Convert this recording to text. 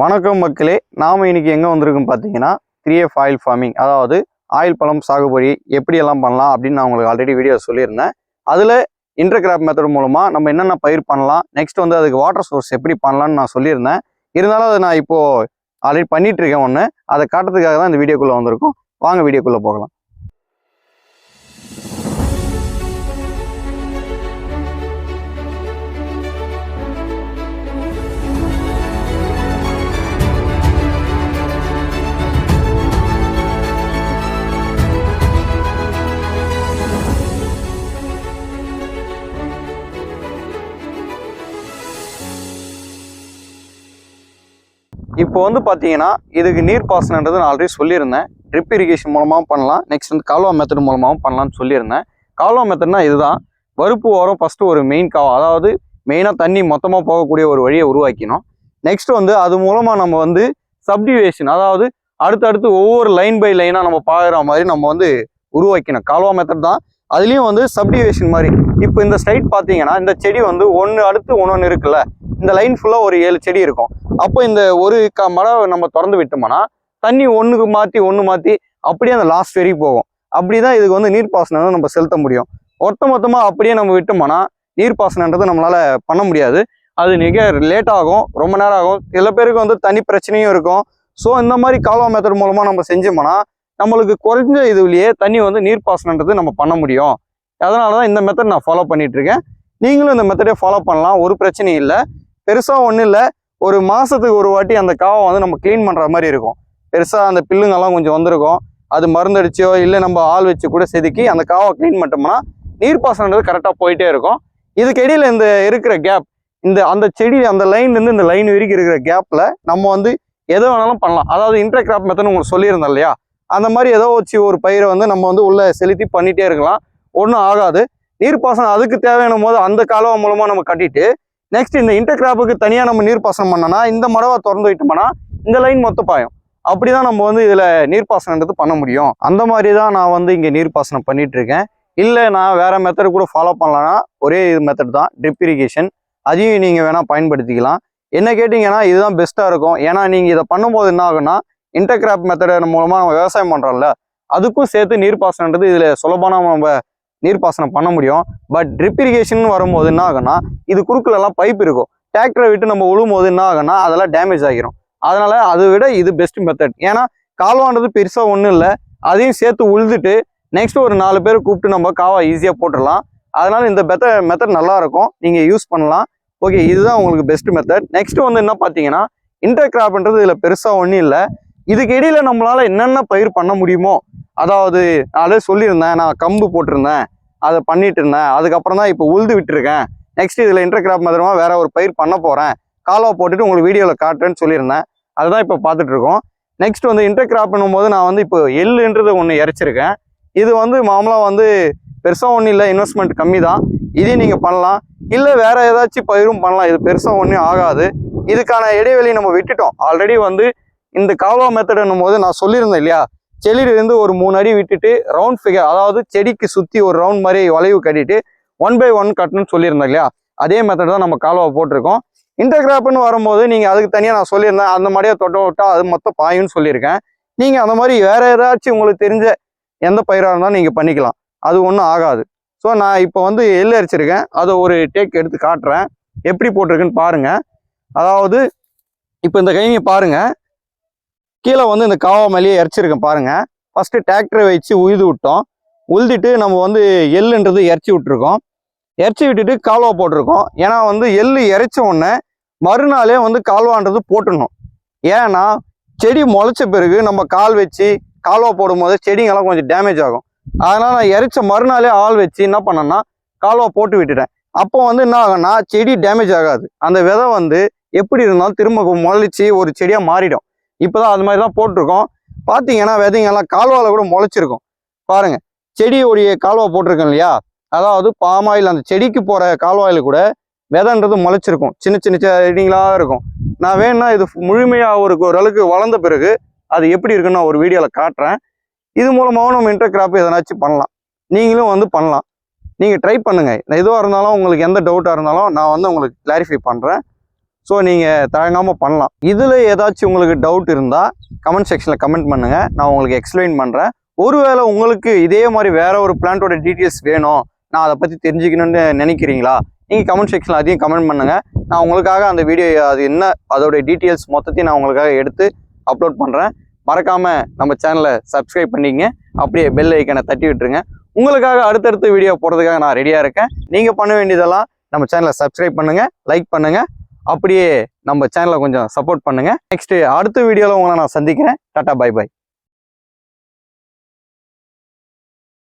வணக்கம் மக்களே, நாம் இன்னைக்கு எங்கே வந்திருக்கோம் பார்த்தீங்கன்னா 3F ஆயில் ஃபார்மிங், அதாவது ஆயில் பழம் சாகுபடி எப்படியெல்லாம் பண்ணலாம் அப்படின்னு நான் உங்களுக்கு ஆல்ரெடி வீடியோ சொல்லியிருந்தேன். அதில் இன்டர்கிராப் மெத்தட் மூலமாக நம்ம என்னென்ன பயிர் பண்ணலாம், நெக்ஸ்ட் வந்து அதுக்கு வாட்டர் சோர்ஸ் எப்படி பண்ணலான்னு நான் சொல்லியிருந்தேன். இருந்தாலும் அதை நான் இப்போது ஆல்ரெடி பண்ணிட்டு இருக்கேன் ஒன்று, அதை காட்டுறதுக்காக தான் இந்த வீடியோக்குள்ளே வந்திருக்கோம். வாங்க வீடியோக்குள்ளே போகலாம். இப்போ வந்து பார்த்தீங்கன்னா இதுக்கு நீர் பாசனன்றது நான் ஆல்ரெடி சொல்லியிருந்தேன். ட்ரிப் இரிகேஷன் மூலமாகவும் பண்ணலாம், நெக்ஸ்ட் வந்து கால்வா மெத்தட் மூலமாகவும் பண்ணலாம்னு சொல்லியிருந்தேன். கால்வா மெத்தட்னா இதுதான். வறுப்பு ஓரம் ஃபஸ்ட்டு ஒரு மெயின் காவா, அதாவது மெயினாக தண்ணி மொத்தமாக போகக்கூடிய ஒரு வழியை உருவாக்கணும். நெக்ஸ்ட் வந்து அது மூலமாக நம்ம வந்து சப்டிவேஷன், அதாவது அடுத்தடுத்து ஒவ்வொரு லைன் பை லைனாக நம்ம பார்க்குற மாதிரி நம்ம வந்து உருவாக்கணும். கால்வா மெத்தட் தான். அதுலேயும் வந்து சப்டிவேஷன் மாதிரி. இப்போ இந்த ஸ்ட்ரைட் பார்த்தீங்கன்னா இந்த செடி வந்து ஒன்று அடுத்து ஒன்று இருக்குல்ல, இந்த லைன் ஃபுல்லாக ஒரு 7 செடி இருக்கும். அப்போ இந்த ஒரு மரம் நம்ம திறந்து விட்டோம்னா தண்ணி ஒன்று மாற்றி அப்படியே அந்த லாஸ்ட் வரைக்கும் போகும். அப்படி தான் இதுக்கு வந்து நீர்ப்பாசனம் நம்ம செலுத்த முடியும். மொத்தமாக அப்படியே நம்ம விட்டோம்னா நீர்ப்பாசனன்றது நம்மளால் பண்ண முடியாது. அது மிக லேட் ஆகும், ரொம்ப நேரம் ஆகும். சில பேருக்கு வந்து தண்ணி பிரச்சனையும் இருக்கும். ஸோ இந்த மாதிரி கால்வா மெத்தட் மூலமாக நம்ம செஞ்சோம்னா நம்மளுக்கு குறைஞ்ச இதுலேயே தண்ணி வந்து நீர்ப்பாசனன்றது நம்ம பண்ண முடியும். அதனால தான் இந்த மெத்தட் நான் ஃபாலோ பண்ணிட்டு இருக்கேன். நீங்களும் இந்த மெத்தடே ஃபாலோ பண்ணலாம், ஒரு பிரச்சனையும் இல்லை. பெருசாக ஒன்றும் இல்லை, ஒரு மாதத்துக்கு ஒரு வாட்டி அந்த காவை வந்து நம்ம க்ளீன் பண்ணுற மாதிரி இருக்கும். பெருசாக அந்த பில்லுங்கெல்லாம் கொஞ்சம் வந்திருக்கும், அது மருந்தடிச்சோ இல்லை நம்ம ஆள் வச்சு கூட செதுக்கி அந்த காவை க்ளீன் பண்ணிட்டோம்னா நீர்ப்பாசனன்றது கரெக்டாக போயிட்டே இருக்கும். இதுக்கு இடையில் இந்த இருக்கிற கேப், அந்த செடி அந்த லைன்லேருந்து இந்த லைன் வரைக்கும் இருக்கிற கேப்பில் நம்ம வந்து எதோ வேணாலும் பண்ணலாம். அதாவது இன்டர்கிராப் மெத்தட்னு உங்களுக்கு சொல்லியிருந்தேன் இல்லையா, அந்த மாதிரி ஏதோ வச்சு ஒரு பயிரை வந்து நம்ம வந்து உள்ளே செலுத்தி பண்ணிகிட்டே இருக்கலாம், ஒன்றும் ஆகாது. நீர்ப்பாசனம் அதுக்கு தேவையான போது அந்த கால்வா மூலமாக நம்ம கட்டிட்டு நெக்ஸ்ட் இந்த இன்டர்கிராப்புக்கு தனியாக நம்ம நீர்ப்பாசனம் பண்ணோம்னா இந்த மடவை திறந்து விட்டோம்னா இந்த லைன் மொத்தம் பாயும். அப்படி தான் நம்ம வந்து இதில் நீர்ப்பாசனன்றது பண்ண முடியும். அந்த மாதிரி தான் நான் வந்து இங்கே நீர்ப்பாசனம் பண்ணிட்டு இருக்கேன். இல்லை நான் வேற மெத்தட் கூட ஃபாலோ பண்ணலான்னா ஒரே இது மெத்தட் தான், ட்ரிப் இரிகேஷன். அதையும் நீங்கள் வேணால் பயன்படுத்திக்கலாம். என்ன கேட்டிங்கன்னா இதுதான் பெஸ்ட்டாக இருக்கும். ஏன்னா நீங்கள் இதை பண்ணும்போது என்ன ஆகுன்னா இன்டர்கிராப் மெத்தட் மூலமாக நம்ம விவசாயம் பண்ணுறோம்ல, அதுக்கும் சேர்த்து நீர்ப்பாசனன்றது இதில் சுலபமாக நம்ம நீர்ப்பாசனம் பண்ண முடியும். பட் ட்ரிப் இரிகேஷன் வரும்போது என்ன ஆகுன்னா இது குறுக்குலெல்லாம் பைப் இருக்கும், டிராக்டரை விட்டு நம்ம உழுவும் போது என்ன ஆகுன்னா அதெல்லாம் டேமேஜ் ஆகிரும். அதனால அதை விட இது பெஸ்ட் மெத்தட். ஏன்னா கால்வான்றது பெருசாக ஒன்றும் இல்லை, அதையும் சேர்த்து உழுதுட்டு நெக்ஸ்ட் ஒரு 4 பேர் கூப்பிட்டு நம்ம காவா ஈஸியாக போட்டுடலாம். அதனால இந்த மெத்தட் நல்லா இருக்கும், நீங்கள் யூஸ் பண்ணலாம். ஓகே, இதுதான் உங்களுக்கு பெஸ்ட் மெத்தட். நெக்ஸ்ட் வந்து என்ன பார்த்தீங்கன்னா இன்டர்கிராப்ன்றது இதில் பெருசாக ஒன்றும் இல்லை. இதுக்கு இடையில நம்மளால என்னென்ன பயிர் பண்ண முடியுமோ, அதாவது அதே சொல்லியிருந்தேன், நான் கம்பு போட்டிருந்தேன், அதை பண்ணிட்டு இருந்தேன், அதுக்கப்புறம் தான் இப்போ உழுது விட்டுருக்கேன். நெக்ஸ்ட் இதில் இன்டர்கிராப் மாதிரிமா வேற ஒரு பயிர் பண்ண போகிறேன், கால்வா போட்டுட்டு உங்களுக்கு வீடியோவில் காட்டுறேன்னு சொல்லியிருந்தேன். அதுதான் இப்போ பார்த்துட்டு இருக்கோம். நெக்ஸ்ட் வந்து இன்டர்கிராப் பண்ணும்போது நான் வந்து இப்போ எள்ளுன்றது ஒன்று இறைச்சிருக்கேன். இது வந்து மாமூலாக வந்து பெருசாக ஒன்றும் இல்லை, இன்வெஸ்ட்மெண்ட் கம்மி தான். இதையும் நீங்கள் பண்ணலாம், இல்லை வேற ஏதாச்சும் பயிரும் பண்ணலாம். இது பெருசாக ஒன்றும் ஆகாது. இதுக்கான இடைவெளி நம்ம விட்டுட்டோம் ஆல்ரெடி. வந்து இந்த கால்வா மெத்தட்னும் போது நான் சொல்லியிருந்தேன் இல்லையா, செடியிலிருந்து ஒரு 3 அடி விட்டுட்டு ரவுண்ட் ஃபிகர், அதாவது செடிக்கு சுற்றி ஒரு ரவுண்ட் மாதிரி வளைவு கட்டிட்டு 1 by 1 கட்டணும்னு சொல்லியிருந்தேன் இல்லையா, அதே மெத்தட் தான் நம்ம கால்வா போட்டிருக்கோம். இன்டர்கிராப்னு வரும்போது நீங்கள் அதுக்கு தனியாக நான் சொல்லியிருந்தேன், அந்த மாதிரியே தொட்ட விட்டால் அது மொத்தம் பாயும்னு சொல்லியிருக்கேன். நீங்கள் அந்த மாதிரி வேற ஏதாச்சும் உங்களுக்கு தெரிஞ்ச எந்த பயிராக இருந்தாலும் நீங்கள் பண்ணிக்கலாம், அது ஒன்றும் ஆகாது. ஸோ நான் இப்போ வந்து எள்ளு அரைச்சிருக்கேன், அதை ஒரு டேக் எடுத்து காட்டுறேன் எப்படி போட்டிருக்குன்னு பாருங்க. அதாவது இப்போ இந்த கையை பாருங்க, கீழே வந்து இந்த காவா மேலேயே இறச்சிருக்கேன் பாருங்க. ஃபர்ஸ்ட் டிராக்டரை வச்சு உழுது விட்டோம், உழுதுட்டு நம்ம வந்து எள்ளுன்றது இறச்சி விட்டுருக்கோம். இறச்சி விட்டுட்டு கால்வா போட்டிருக்கோம். ஏன்னா வந்து எள்ளு இறைச்ச உடனே மறுநாளே வந்து கால்வான்றது போட்டுடணும். ஏன்னா செடி முளைச்ச பிறகு நம்ம கால் வச்சு கால்வா போடும்போது செடிங்கெல்லாம் கொஞ்சம் டேமேஜ் ஆகும். அதனால நான் இறைச்ச மறுநாளே ஆள் வச்சு என்ன பண்ணேன்னா கால்வா போட்டு விட்டுட்டேன். அப்போ வந்து என்ன ஆகும்னா செடி டேமேஜ் ஆகாது, அந்த விதை வந்து எப்படி இருந்தாலும் திரும்ப முளைச்சி ஒரு செடியாக மாறிடும். இப்போதான் அது மாதிரி தான் போட்டிருக்கோம். பார்த்தீங்கன்னா விதைங்கெல்லாம் கால்வாவில் கூட முளைச்சிருக்கும் பாருங்க. செடியோடைய கால்வா போட்டிருக்கேன் இல்லையா, அதாவது பாமாயில் அந்த செடிக்கு போகிற கால்வாயில் கூட விதைன்றது முளைச்சிருக்கும், சின்ன சின்ன செடிங்களாக இருக்கும். நான் வேணும்னா இது முழுமையாக ஓரளவுக்கு வளர்ந்த பிறகு அது எப்படி இருக்குன்னு நான் ஒரு வீடியோவில் காட்டுறேன். இது மூலமாகவும் நம்ம இன்டர்கிராப் எதனாச்சும் பண்ணலாம், நீங்களும் வந்து பண்ணலாம். நீங்கள் ட்ரை பண்ணுங்கள். எதுவாக இருந்தாலும் உங்களுக்கு எந்த டவுட்டாக இருந்தாலும் நான் வந்து உங்களுக்கு கிளாரிஃபை பண்ணுறேன். ஸோ நீங்கள் தயங்காமல் பண்ணலாம். இதில் ஏதாச்சும் உங்களுக்கு டவுட் இருந்தால் கமெண்ட் செக்ஷனில் கமெண்ட் பண்ணுங்கள், நான் உங்களுக்கு எக்ஸ்பிளைன் பண்ணுறேன். ஒருவேளை உங்களுக்கு இதே மாதிரி வேற ஒரு பிளான்ட்டோட டீட்டெயில்ஸ் வேணும், நான் அதை பற்றி தெரிஞ்சுக்கணும்னு நினைக்கிறீங்களா, நீங்கள் கமெண்ட் செக்ஷனில் அதையும் கமெண்ட் பண்ணுங்கள். நான் உங்களுக்காக அந்த வீடியோ அது என்ன அதோடைய டீட்டெயில்ஸ் மொத்தத்தையும் நான் உங்களுக்காக எடுத்து அப்லோட் பண்ணுறேன். மறக்காமல் நம்ம சேனலை சப்ஸ்கிரைப் பண்ணிக்கங்க, அப்படியே பெல் ஐக்கனை தட்டி விட்டுருங்க. உங்களுக்காக அடுத்தடுத்த வீடியோ போடுறதுக்காக நான் ரெடியாக இருக்கேன். நீங்கள் பண்ண வேண்டியதெல்லாம் நம்ம சேனலை சப்ஸ்கிரைப் பண்ணுங்கள், லைக் பண்ணுங்கள், அப்படியே நம்ம சேனலை கொஞ்சம் சப்போர்ட் பண்ணுங்கள். நெக்ஸ்ட்டு அடுத்த வீடியோவில் உங்களை நான் சந்திக்கிறேன். Tata, bye by.